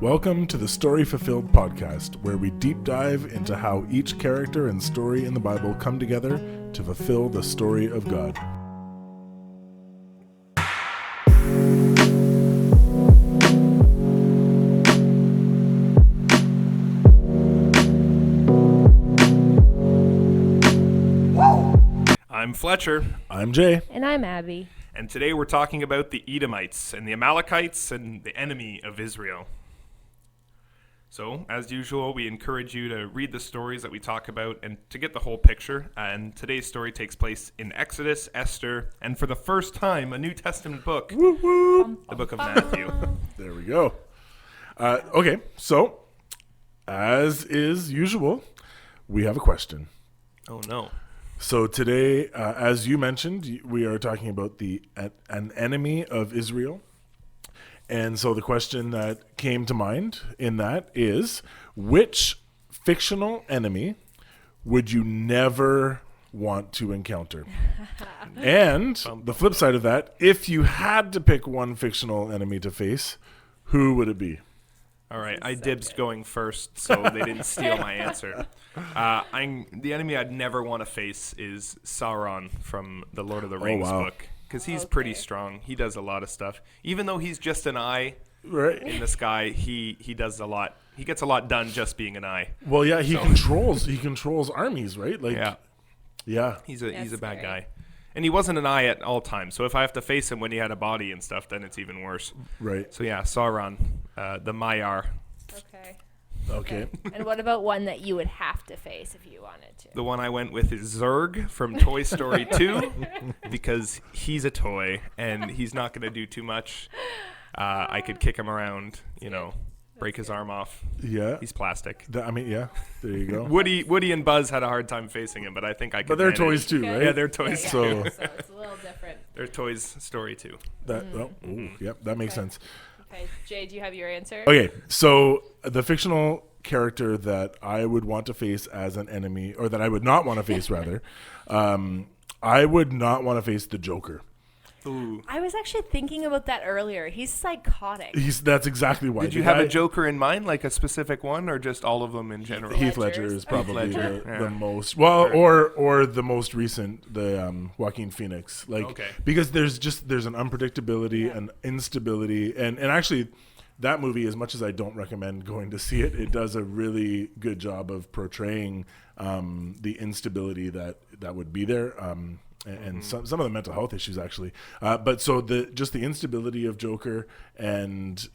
Welcome to the Story Fulfilled podcast, where we deep dive into how each character and story in the Bible come together to fulfill the story of God. I'm Fletcher. I'm Jay. And I'm Abby. And today we're talking about the Edomites and the Amalekites and the enemy of Israel. So, as usual, we encourage you to read the stories that we talk about and to get the whole picture. And today's story takes place in Exodus, Esther, and for the first time, a New Testament book, the book of Matthew. There we go. Okay, so, as is usual, we have a question. Oh, no. So today, as you mentioned, we are talking about an enemy of Israel. And so the question that came to mind in that is, which fictional enemy would you never want to encounter? And the flip side of that, if you had to pick one fictional enemy to face, who would it be? All right, I dibsed going first, so they didn't steal my answer. The enemy I'd never want to face is Sauron from the Lord of the Rings book, because he's pretty strong. He does a lot of stuff. Even though he's just an eye in the sky, he does a lot. He gets a lot done just being an eye. Well, yeah, he controls armies, right? Like, yeah. He's a bad guy. And he wasn't an eye at all times, so if I have to face him when he had a body and stuff, then it's even worse. Right. So yeah, Sauron, the Maiar. Okay. And what about one that you would have to face if you wanted to? The one I went with is Zurg from Toy Story 2, because he's a toy and he's not going to do too much. I could kick him around, break his arm off. Yeah. He's plastic. There you go. Woody and Buzz had a hard time facing him, but I think I could. But they're manage. toys too, right? Yeah, they're toys So it's a little different. They're Toys Story 2. Yep, that makes sense. Okay, Jay, do you have your answer? Okay, so the fictional character that I would want to face as an enemy, or that I would not want to face, rather, I would not want to face the Joker. Ooh. I was actually thinking about that earlier. He's psychotic. That's exactly why. Did you have a Joker in mind, like a specific one, or just all of them in general? Heath Ledger is probably the most or the most recent, the Joaquin Phoenix, because there's an unpredictability, an instability, and actually that movie, as much as I don't recommend going to see it, it does a really good job of portraying the instability that would be there. And some of the mental health issues, actually. But so the instability of Joker, and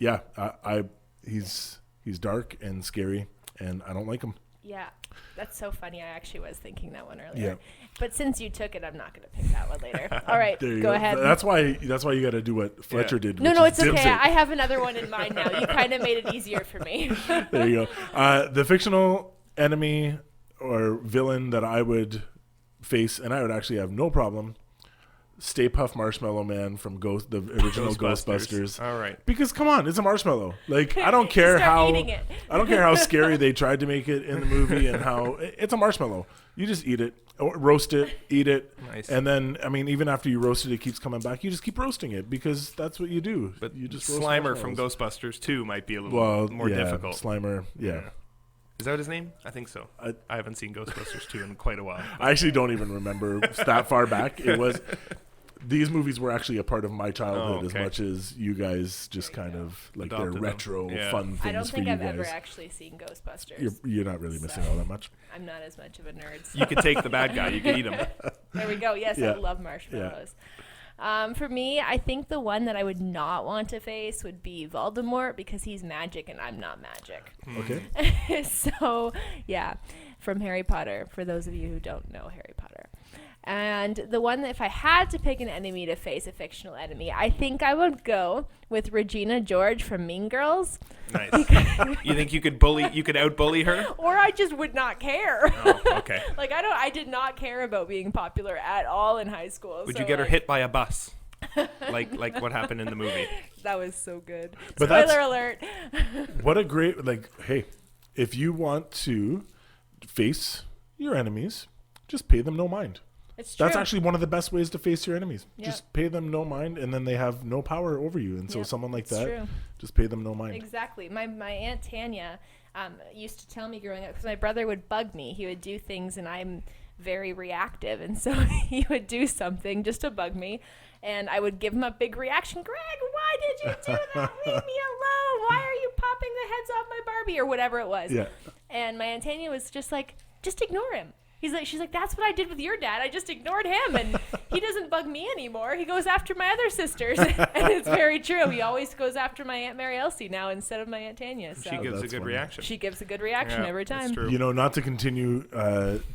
he's dark and scary, and I don't like him. Yeah, that's so funny. I actually was thinking that one earlier. Yeah. But since you took it, I'm not going to pick that one later. All right, go ahead. That's why you got to do what Fletcher did. No, it's okay. I have another one in mind now. You kind of made it easier for me. There you go. The fictional enemy or villain that I would face, and I would actually have no problem, Stay Puft Marshmallow Man from the original Ghostbusters. All right. Because come on, it's a marshmallow. Like, I don't care how scary they tried to make it in the movie, and how it's a marshmallow. You just eat it, or roast it, eat it, nice. And then even after you roast it keeps coming back. You just keep roasting it because that's what you do. But you just Slimer from Ghostbusters 2 might be a little more difficult. Slimer, yeah. Is that what his name? I think so. I haven't seen Ghostbusters 2 in quite a while. I actually don't even remember that far back. These movies were actually a part of my childhood as much as you guys just kind of like adopted they're retro fun things for you guys. I don't think I've ever actually seen Ghostbusters. You're not really missing all that much. I'm not as much of a nerd. You could take the bad guy. You could eat him. There we go. Yes, I love marshmallows. For me, I think the one that I would not want to face would be Voldemort, because he's magic and I'm not magic. Okay. So, yeah, from Harry Potter, for those of you who don't know Harry Potter. And the one that if I had to pick an enemy to face, a fictional enemy, I think I would go with Regina George from Mean Girls. Nice. You think you could out-bully her? Or I just would not care. Oh, okay. I did not care about being popular at all in high school. Would you get her hit by a bus? like what happened in the movie? That was so good. But Spoiler alert. What a great, hey, if you want to face your enemies, just pay them no mind. It's true. That's actually one of the best ways to face your enemies. Yeah. Just pay them no mind, and then they have no power over you. And so someone like that, true. just pay them no mind. Exactly. My Aunt Tanya used to tell me growing up, because my brother would bug me. He would do things, and I'm very reactive, and so he would do something just to bug me, and I would give him a big reaction. Greg, why did you do that? Leave me alone. Why are you popping the heads off my Barbie, or whatever it was? Yeah. And my Aunt Tanya was just like, just ignore him. She's like, that's what I did with your dad. I just ignored him, and he doesn't bug me anymore. He goes after my other sisters, and it's very true. He always goes after my Aunt Mary Elsie now instead of my Aunt Tanya. So She gives a good reaction. She gives a good reaction every time. That's true. You know, not to continue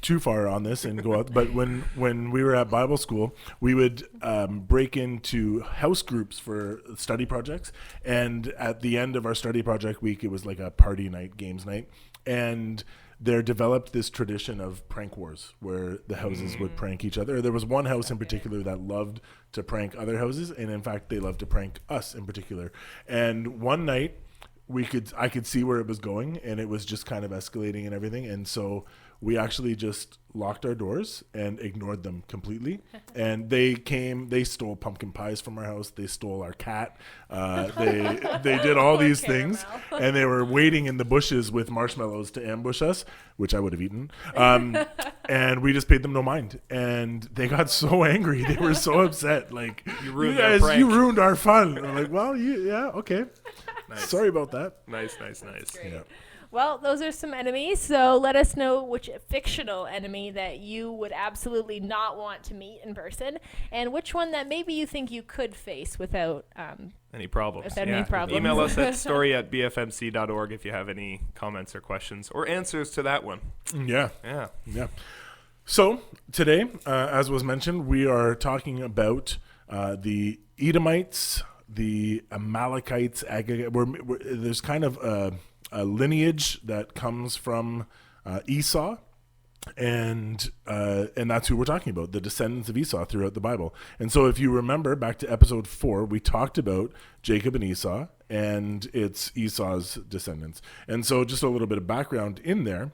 too far on this and go out, but when we were at Bible school, we would break into house groups for study projects, and at the end of our study project week, it was like a party night, games night, and there developed this tradition of prank wars where the houses would prank each other. There was one house in particular that loved to prank other houses, and in fact, they loved to prank us in particular. And one night, I could see where it was going, and it was just kind of escalating and everything. And so we actually just locked our doors and ignored them completely. And they stole pumpkin pies from our house. They stole our cat. They did all these things, and they were waiting in the bushes with marshmallows to ambush us, which I would have eaten. And we just paid them no mind. And they got so angry. They were so upset. Like, you ruined our fun. And I'm like, well, okay. Nice. Sorry about that. Nice. Yeah. Well, those are some enemies, so let us know which fictional enemy that you would absolutely not want to meet in person, and which one that maybe you think you could face without any problems. Without any problems. Email us at story@bfmc.org if you have any comments or questions or answers to that one. Yeah. Yeah. So today, as was mentioned, we are talking about the Edomites, the Amalekites. There's kind of a lineage that comes from Esau, and that's who we're talking about, the descendants of Esau throughout the Bible. And so if you remember back to episode 4, we talked about Jacob and Esau, and it's Esau's descendants. And so just a little bit of background in there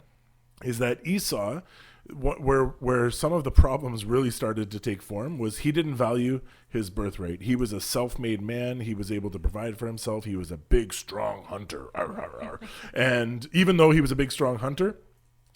is that Esau, where some of the problems really started to take form, was he didn't value his birthright. He was a self-made man. He was able to provide for himself. He was a big, strong hunter. And even though he was a big, strong hunter,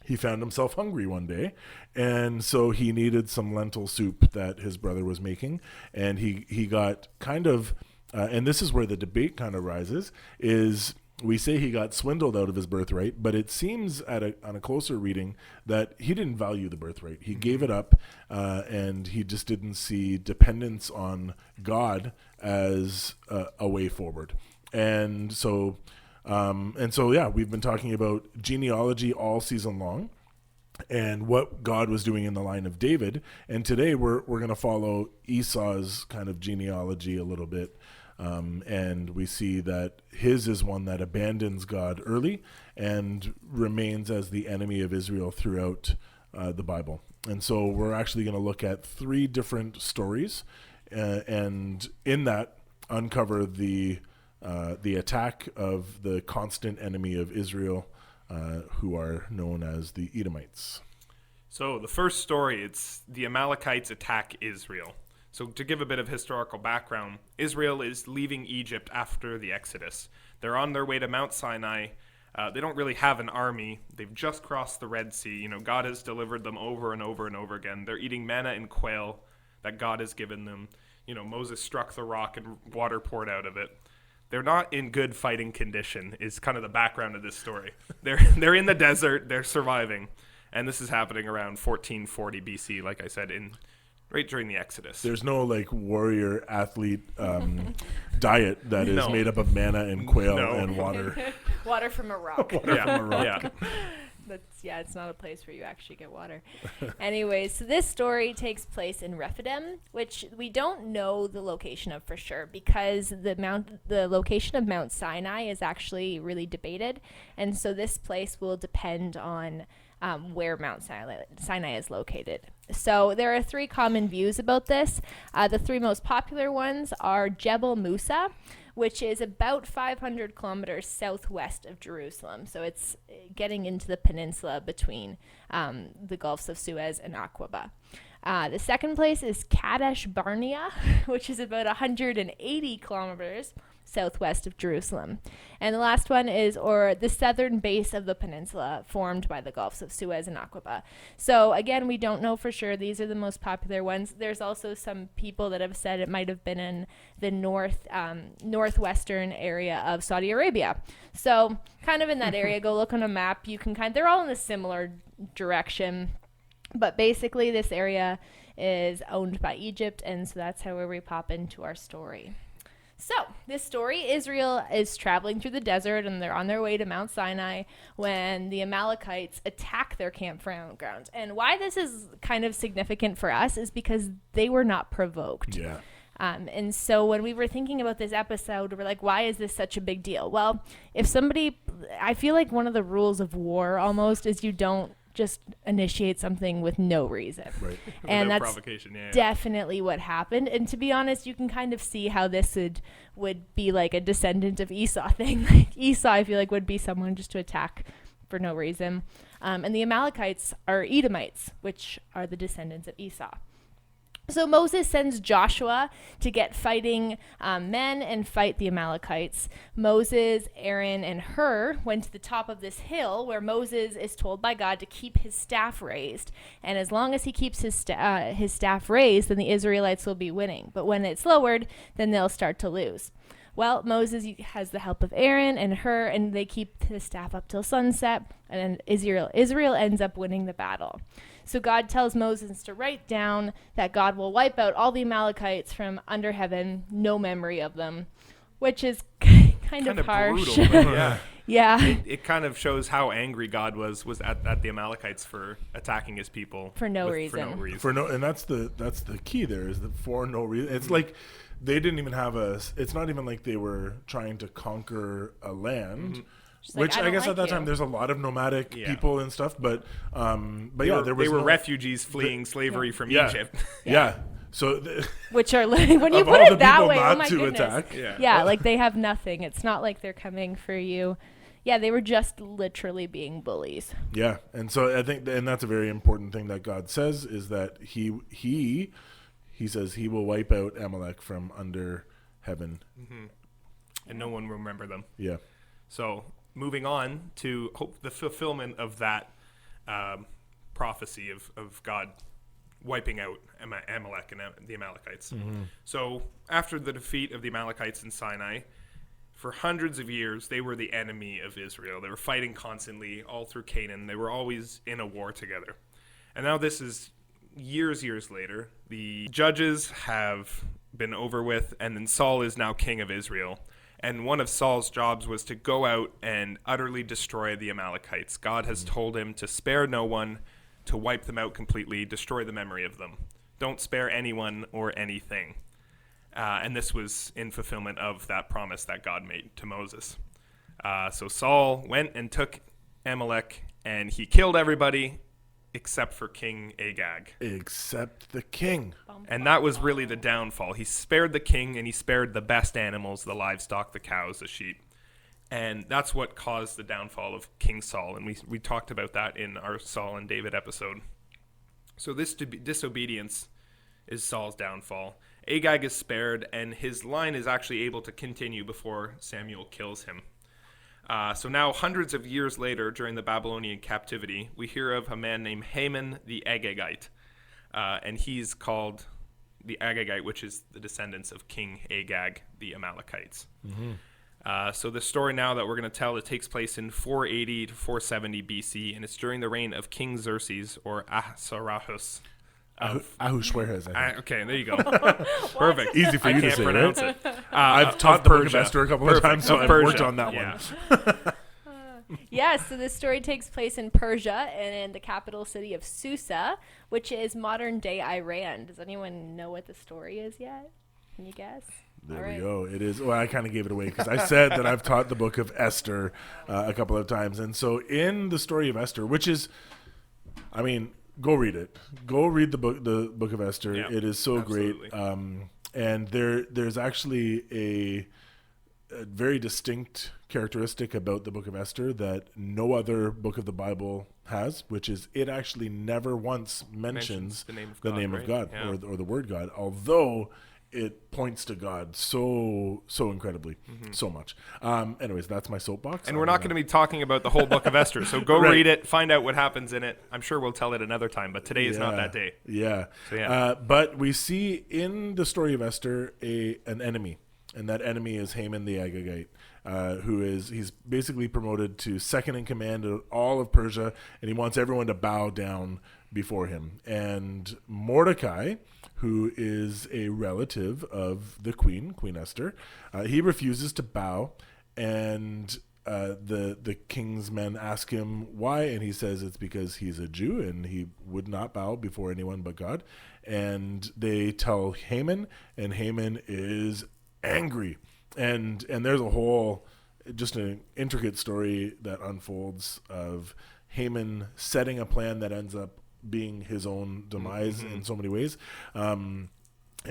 he found himself hungry one day. And so he needed some lentil soup that his brother was making. And he got kind of, and this is where the debate kind of rises, is we say he got swindled out of his birthright, but it seems on a closer reading that he didn't value the birthright. He gave it up, and he just didn't see dependence on God as a way forward. And so, we've been talking about genealogy all season long and what God was doing in the line of David. And today we're going to follow Esau's kind of genealogy a little bit. And we see that his is one that abandons God early and remains as the enemy of Israel throughout the Bible. And so we're actually going to look at 3 different stories, and in that uncover the attack of the constant enemy of Israel, who are known as the Edomites. So the first story, it's the Amalekites attack Israel. So to give a bit of historical background, Israel is leaving Egypt after the Exodus. They're on their way to Mount Sinai. They don't really have an army. They've just crossed the Red Sea. God has delivered them over and over and over again. They're eating manna and quail that God has given them. Moses struck the rock and water poured out of it. They're not in good fighting condition is kind of the background of this story. They're in the desert. They're surviving. And this is happening around 1440 BC, like I said, right during the Exodus. There's no warrior athlete diet that is made up of manna and quail and water. Water from a rock. From a rock. Yeah. It's not a place where you actually get water. Anyways, so this story takes place in Rephidim, which we don't know the location of for sure because the location of Mount Sinai is actually really debated. And so this place will depend on where Mount Sinai is located. So there are 3 common views about this. The 3 most popular ones are Jebel Musa, which is about 500 kilometers southwest of Jerusalem. So it's getting into the peninsula between the Gulfs of Suez and Aqaba. The second place is Kadesh Barnea, which is about 180 kilometers southwest of Jerusalem. And the last one is the southern base of the peninsula formed by the Gulfs of Suez and Aqaba. So again, we don't know for sure. These are the most popular ones. There's also some people that have said it might have been in the northwestern area of Saudi Arabia. So kind of in that area, go look on a map. You can they're all in a similar direction. But basically this area is owned by Egypt, and so that's where we pop into our story. So, this story, Israel is traveling through the desert, and they're on their way to Mount Sinai when the Amalekites attack their campground. And why this is kind of significant for us is because they were not provoked. Yeah. And so when we were thinking about this episode, we're like, why is this such a big deal? Well, I feel like one of the rules of war almost is you don't just initiate something with no reason. Right. And that's provocation. Yeah. definitely what happened. And to be honest, you can kind of see how this would be like a descendant of Esau thing. Like Esau, I feel like, would be someone just to attack for no reason. And the Amalekites are Edomites, which are the descendants of Esau. So Moses sends Joshua to get fighting men and fight the Amalekites. Moses, Aaron, and Hur went to the top of this hill where Moses is told by God to keep his staff raised. And as long as he keeps his staff raised, then the Israelites will be winning. But when it's lowered, then they'll start to lose. Well, Moses has the help of Aaron and Hur, and they keep his staff up till sunset, and then Israel ends up winning the battle. So God tells Moses to write down that God will wipe out all the Amalekites from under heaven, no memory of them, which is kind of harsh. Brutal, yeah. Yeah. It kind of shows how angry God was at the Amalekites for attacking his people for no reason. And that's the key there, is that for no reason. It's like they didn't even have it's not even like they were trying to conquer a land. Mm-hmm. Which I guess at that time there's a lot of nomadic people and stuff, but they were refugees fleeing slavery from Egypt. Yeah. So which are when you put it that way, oh my goodness. Attack. Yeah, like they have nothing. It's not like they're coming for you. Yeah, they were just literally being bullies. Yeah, and so I think, and that's a very important thing that God says, is that he says he will wipe out Amalek from under heaven, and no one will remember them. Yeah. So moving on to the fulfillment of that prophecy of God wiping out Amalek and the Amalekites. Mm-hmm. So after the defeat of the Amalekites in Sinai, for hundreds of years, they were the enemy of Israel. They were fighting constantly all through Canaan. They were always in a war together. And now this is years later. The judges have been over with, and then Saul is now king of Israel. And one of Saul's jobs was to go out and utterly destroy the Amalekites. God has told him to spare no one, to wipe them out completely, destroy the memory of them. Don't spare anyone or anything. And this was in fulfillment of that promise that God made to Moses. So Saul went and took Amalek, and he killed everybody except for King Agag. Except the king. And that was really the downfall. He spared the king, and he spared the best animals, the livestock, the cows, the sheep. And that's what caused the downfall of King Saul. And we talked about that in our Saul and David episode. So this disobedience is Saul's downfall. Agag is spared, and his line is actually able to continue before Samuel kills him. So now, hundreds of years later, during the Babylonian captivity, we hear of a man named Haman the Agagite. And he's called the Agagite, which is the descendants of King Agag, the Amalekites. Mm-hmm. So the story now that we're going to tell, it takes place in 480 to 470 BC, and it's during the reign of King Xerxes, or Ahasuerus. Ahasuerus. Okay, there you go. Perfect. Easy for you to say, pronounce right? it. I've taught the Book of Esther a couple of times, so I've worked on that one. Yes, so this story takes place in Persia and in the capital city of Susa, which is modern-day Iran. Does anyone know what the story is yet? Can you guess? There we go. It is. Well, I kind of gave it away because I said that I've taught the Book of Esther a couple of times. And so in the story of Esther, which is, I mean, go read it. Go read the book of Esther. Yeah, it is so absolutely great. And there's actually a very distinct characteristic about the book of Esther that no other book of the Bible has, which is it actually never once mentions the name of God or the word God, although it points to God so incredibly, so much. Anyways, that's my soapbox. And we're not going to be talking about the whole book of Esther, so go read it, find out what happens in it. I'm sure we'll tell it another time, but today is not that day. Yeah. So, but we see in the story of Esther an enemy, and that enemy is Haman the Agagite, he's basically promoted to second in command of all of Persia, and he wants everyone to bow down before him. And Mordecai, who is a relative of the Queen Esther, he refuses to bow, and the king's men ask him why, and he says it's because he's a Jew and he would not bow before anyone but God. And they tell Haman, and Haman is angry, and there's a whole, just an intricate story that unfolds of Haman setting a plan that ends up being his own demise in so many ways. And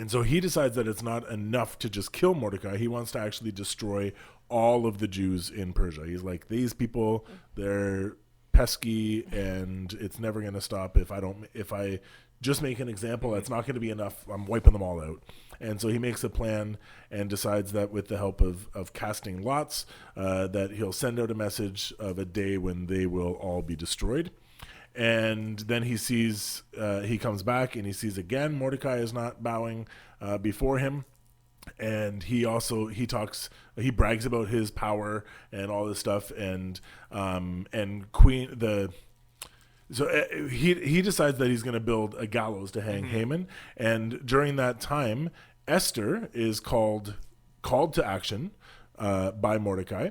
so he decides that it's not enough to just kill Mordecai. He wants to actually destroy all of the Jews in Persia. He's like, these people, they're pesky, and it's never going to stop. If I just make an example, that's not going to be enough. I'm wiping them all out. And so he makes a plan and decides that with the help of casting lots, that he'll send out a message of a day when they will all be destroyed. And then he comes back and he sees again Mordecai is not bowing before him, and he brags about his power and all this stuff, and he decides that he's going to build a gallows to hang Haman. And during that time, Esther is called to action by Mordecai,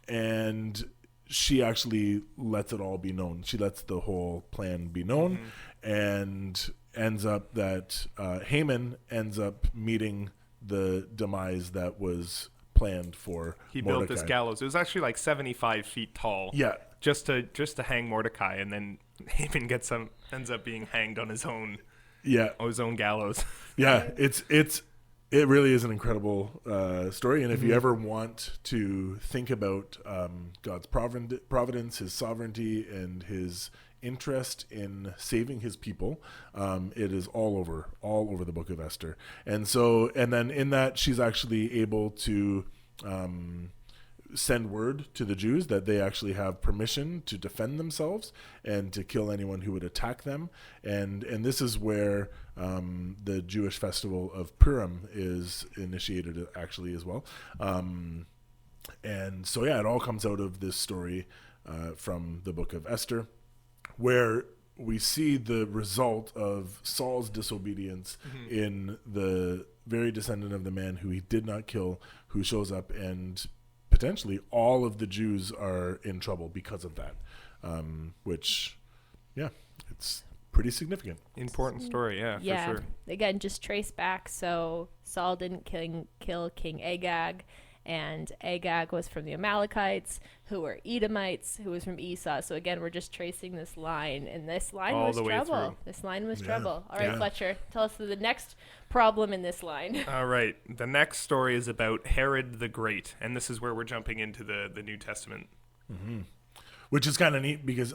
and she actually lets it all be known. She lets the whole plan be known, and ends up that Haman ends up meeting the demise that was planned for He Mordecai. built this gallows. It was actually like 75 feet tall. Yeah. Just to hang Mordecai, and then Haman ends up being hanged on his own gallows. Yeah, it really is an incredible story, and if you ever want to think about God's providence, His sovereignty, and His interest in saving His people, it is all over the book of Esther. And then in that, she's actually able to send word to the Jews that they actually have permission to defend themselves and to kill anyone who would attack them. And this is where the Jewish festival of Purim is initiated actually as well. And so, it all comes out of this story from the book of Esther, where we see the result of Saul's disobedience in the very descendant of the man who he did not kill, who shows up, and potentially all of the Jews are in trouble because of that, which, it's pretty significant. Important story, for sure. Again, just trace back. So Saul didn't kill King Agag, and Agag was from the Amalekites, who were Edomites, who was from Esau. So again, we're just tracing this line, and this line was trouble. This line was trouble. All right, Fletcher, tell us the next problem in this line. All right, the next story is about Herod the Great, and this is where we're jumping into the New Testament. Which is kind of neat because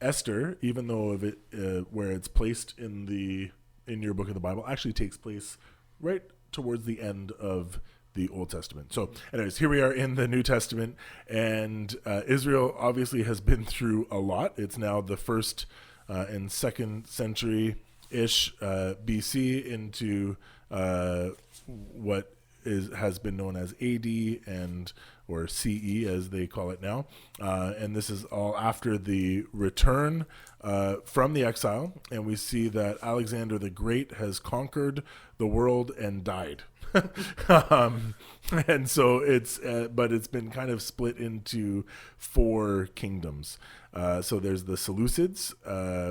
Esther, even though where it's placed in your book of the Bible, actually takes place right towards the end of the Old Testament. So anyways, here we are in the New Testament, and Israel obviously has been through a lot. It's now the first and second century-ish BC into what has been known as AD or CE as they call it now. And this is all after the return from the exile, and we see that Alexander the Great has conquered the world and died. And so but it's been kind of split into 4 kingdoms. So there's the Seleucids,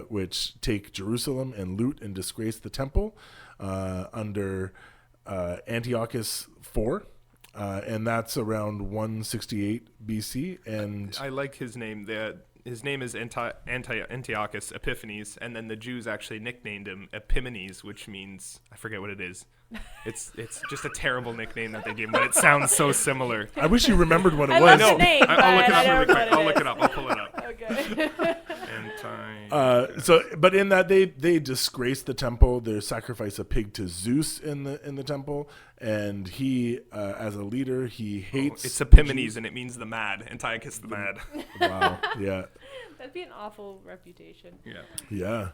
which take Jerusalem and loot and disgrace the temple under Antiochus IV. And that's around 168 BC. And I like his name. his name is Antiochus Epiphanes, and then the Jews actually nicknamed him Epimanes, which means, I forget what it is. It's just a terrible nickname that they gave him, but it sounds so similar. I wish you remembered what it I was. love the name, I'll look it but up I really don't know quick. what I'll it look is. it up. I'll pull it up. Okay. But in that they disgrace the temple. They sacrifice a pig to Zeus in the temple, and he, as a leader, he hates. It's Epimanes, and it means the mad. Antiochus the mad. Wow. Yeah. That'd be an awful reputation. Yeah.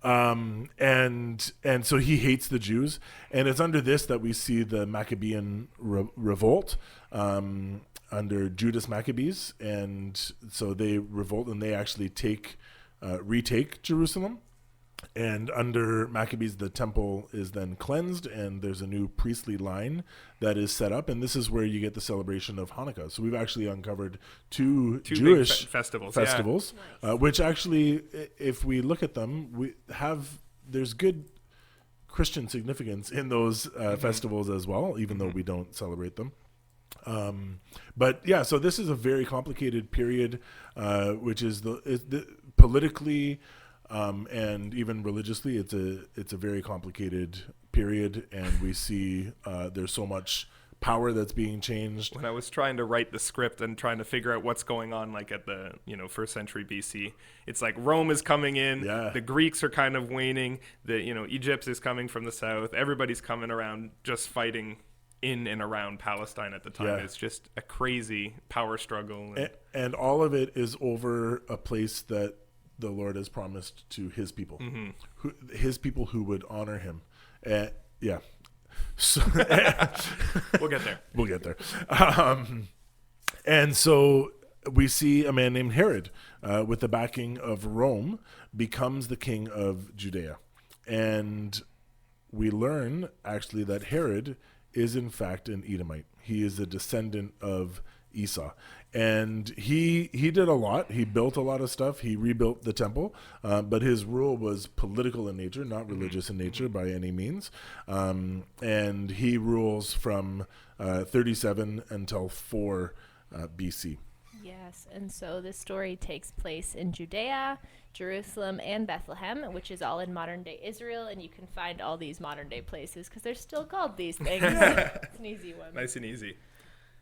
And so he hates the Jews, and it's under this that we see the Maccabean revolt under Judas Maccabees, and so they revolt and they actually retake Jerusalem. And under Maccabees, the temple is then cleansed, and there's a new priestly line that is set up, and this is where you get the celebration of Hanukkah. So we've actually uncovered two Jewish big festivals, Nice. which actually, if we look at them, there's good Christian significance in those festivals as well, even though we don't celebrate them. But yeah, so this is a very complicated period, which is the politically. And even religiously, it's a very complicated period, and we see there's so much power that's being changed. When I was trying to write the script and trying to figure out what's going on, like at the 1st century BC, it's like Rome is coming in, the Greeks are kind of waning, Egypt is coming from the south, everybody's coming around, just fighting in and around Palestine at the time. Yeah. It's just a crazy power struggle, and all of it is over a place that the Lord has promised to his people, his people who would honor him. Yeah. So We'll get there. We'll get there. And so we see a man named Herod, with the backing of Rome, becomes the king of Judea. And we learn actually that Herod is in fact an Edomite. He is a descendant of Esau. And he did a lot. He built a lot of stuff. He rebuilt the temple, but his rule was political in nature, not religious in nature by any means. And he rules from 37 until 4 BC. Yes, and so this story takes place in Judea, Jerusalem, and Bethlehem, which is all in modern-day Israel, and you can find all these modern-day places because they're still called these things. It's an easy one. Nice and easy.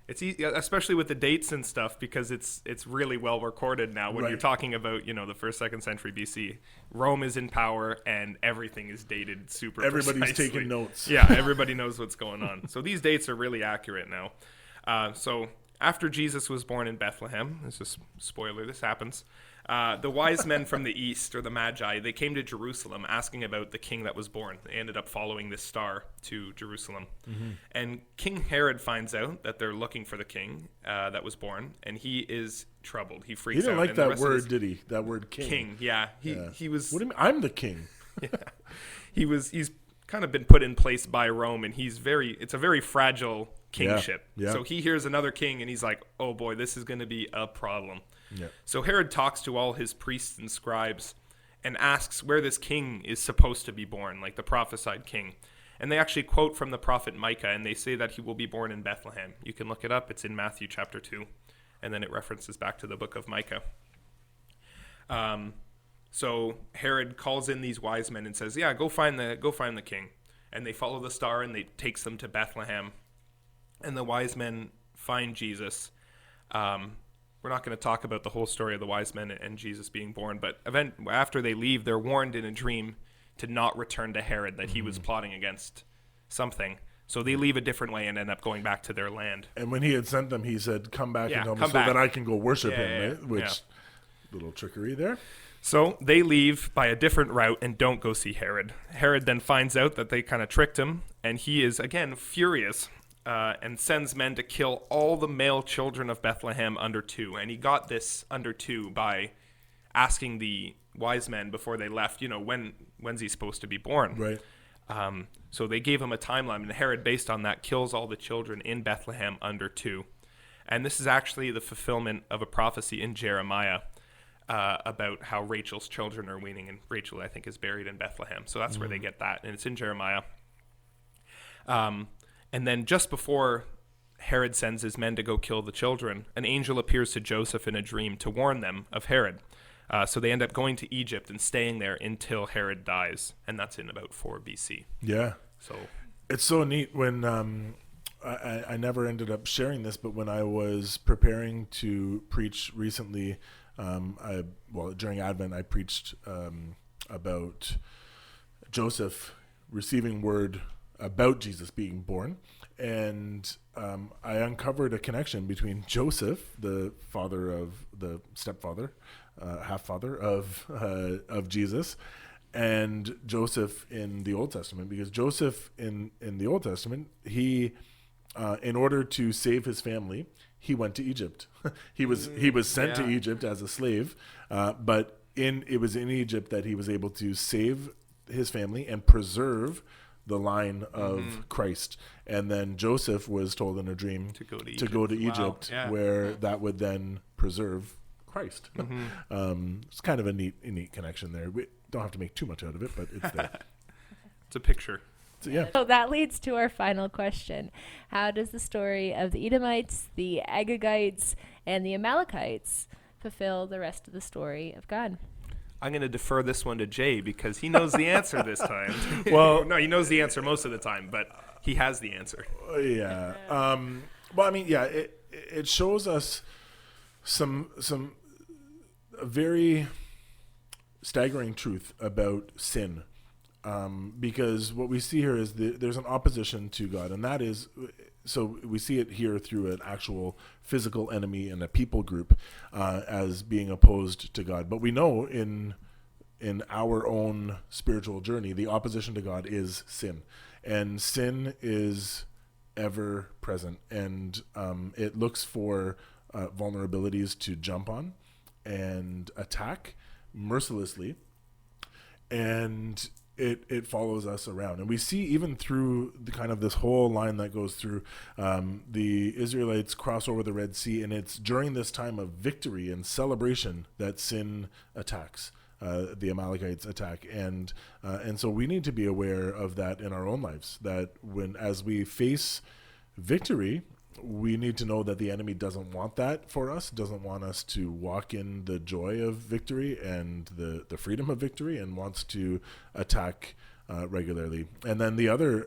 It's easy, especially with the dates and stuff, because it's really well recorded now. When you're talking about the 1st, 2nd century BC, Rome is in power and everything is dated super. Everybody's precisely. taking notes. Yeah, everybody knows what's going on. So these dates are really accurate now. So after Jesus was born in Bethlehem, this is a spoiler. This happens. The wise men from the east, or the Magi, they came to Jerusalem asking about the king that was born. They ended up following this star to Jerusalem. And King Herod finds out that they're looking for the king that was born, and he is troubled. He freaks out. He didn't like that word, did he? That word king. King, yeah. He was... What do you mean? I'm the king. He's kind of been put in place by Rome, and it's a very fragile kingship. Yeah. So he hears another king, and he's like, oh boy, this is going to be a problem. Yeah. So Herod talks to all his priests and scribes and asks where this king is supposed to be born, like the prophesied king. And they actually quote from the prophet Micah, and they say that he will be born in Bethlehem. You can look it up. It's in Matthew chapter 2, and then it references back to the book of Micah. So Herod calls in these wise men and says, yeah, go find the king. And they follow the star, and they takes them to Bethlehem. And the wise men find Jesus. We're not going to talk about the whole story of the wise men and Jesus being born, but after they leave, they're warned in a dream to not return to Herod, that he was plotting against something. So they leave a different way and end up going back to their land. And when he had sent them, he said, come back and tell me so back. that I can go worship him, right? Yeah. Which, little trickery there. So they leave by a different route and don't go see Herod. Herod then finds out that they kind of tricked him, and he is, again, furious. And sends men to kill all the male children of Bethlehem under 2. And he got this under 2 by asking the wise men before they left, when's he supposed to be born? Right. So they gave him a timeline, and Herod, based on that, kills all the children in Bethlehem under 2. And this is actually the fulfillment of a prophecy in Jeremiah about how Rachel's children are weaning, and Rachel, I think, is buried in Bethlehem. So that's where they get that, and it's in Jeremiah. And then just before Herod sends his men to go kill the children, an angel appears to Joseph in a dream to warn them of Herod. So they end up going to Egypt and staying there until Herod dies, and that's in about 4 BC. Yeah. So it's so neat when I never ended up sharing this, but when I was preparing to preach recently, during Advent, I preached about Joseph receiving word about Jesus being born. And I uncovered a connection between Joseph, the father of the stepfather, half-father of Jesus, and Joseph in the Old Testament. Because Joseph in the Old Testament, he, in order to save his family, he went to Egypt. he was sent to Egypt as a slave, but it was in Egypt that he was able to save his family and preserve the line of Christ. And then Joseph was told in a dream to go to Egypt, where that would then preserve Christ. It's kind of a neat connection there. We don't have to make too much out of it, but it's there. It's a picture. So that leads to our final question. How does the story of the Edomites, the Agagites, and the Amalekites fulfill the rest of the story of God? I'm going to defer this one to Jay because he knows the answer this time. Well, no, he knows the answer most of the time, but he has the answer. Yeah. It shows us some very staggering truth about sin. Because what we see here is there's an opposition to God, and that is, so we see it here through an actual physical enemy and a people group as being opposed to God. But we know in our own spiritual journey, the opposition to God is sin, and sin is ever present, and it looks for vulnerabilities to jump on and attack mercilessly, and it follows us around. And we see even through the kind of this whole line that goes through, the Israelites cross over the Red Sea, and it's during this time of victory and celebration that sin attacks. The Amalekites attack, and so we need to be aware of that in our own lives, that as we face victory, we need to know that the enemy doesn't want that for us, doesn't want us to walk in the joy of victory and the freedom of victory, and wants to attack regularly. And then the other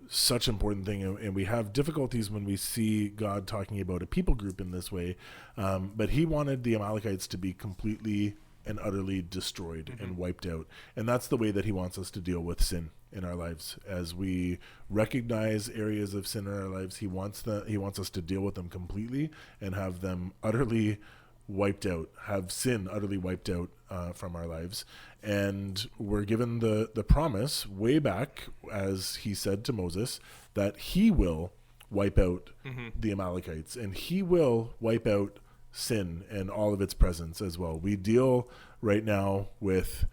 such important thing, and we have difficulties when we see God talking about a people group in this way, but he wanted the Amalekites to be completely and utterly destroyed and wiped out. And that's the way that he wants us to deal with sin in our lives. As we recognize areas of sin in our lives, he wants us to deal with them completely and have them utterly wiped out, have sin utterly wiped out from our lives. And we're given the promise way back, as he said to Moses, that he will wipe out the Amalekites, and he will wipe out sin and all of its presence as well. We deal right now with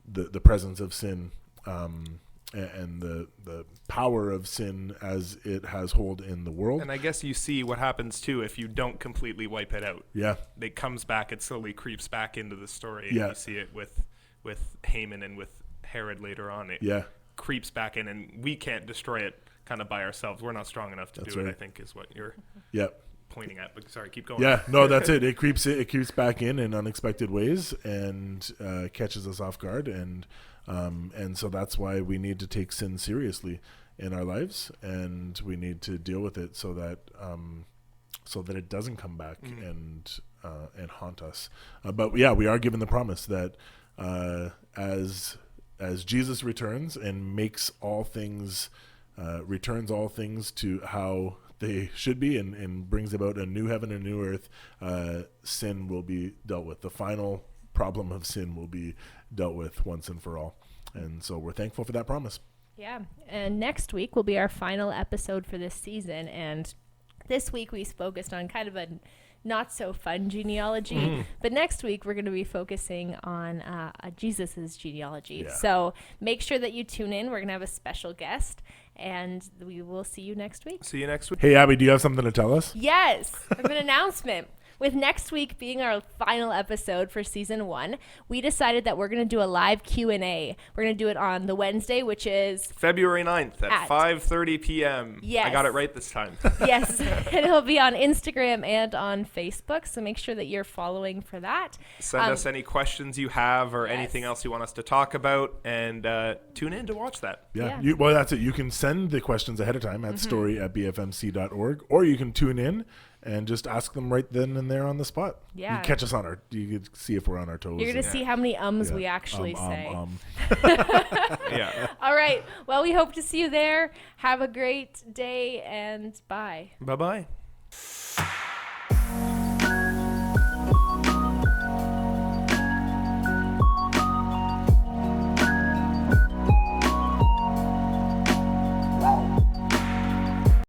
the presence of sin and the power of sin as it has hold in the world. And I guess you see what happens too if you don't completely wipe it out. Yeah. It comes back, it slowly creeps back into the story. Yeah. And you see it with Haman and with Herod later on. It creeps back in, and we can't destroy it kind of by ourselves. We're not strong enough to do it, I think, is what you're pointing at. But sorry, keep going. Yeah, no, that's it. It creeps back in unexpected ways and catches us off guard, and so that's why we need to take sin seriously in our lives, and we need to deal with it so that it doesn't come back and haunt us. But we are given the promise that as Jesus returns and makes all things, returns all things to how they should be, and brings about a new heaven and new earth, sin will be dealt with. The final problem of sin will be dealt with once and for all. And so we're thankful for that promise. Yeah. And next week will be our final episode for this season. And this week we focused on kind of a not so fun genealogy, but next week we're going to be focusing on Jesus's genealogy. Yeah. So make sure that you tune in. We're going to have a special guest, and we will see you next week. See you next week. Hey, Abby, do you have something to tell us? Yes, I have an announcement. with next week being our final episode for season 1, we decided that we're going to do a live Q&A. We're going to do it on the Wednesday, which is February 9th at 5:30 p.m. Yes. I got it right this time. Yes, it'll be on Instagram and on Facebook, so make sure that you're following for that. Send us any questions you have or anything else you want us to talk about, and tune in to watch that. Yeah. Well, that's it. You can send the questions ahead of time at story@bfmc.org, or you can tune in and just ask them right then and there on the spot. Yeah. You can catch us you can see if we're on our toes. You're going to see how many we actually say. Yeah. All right. Well, we hope to see you there. Have a great day, and bye. Bye-bye.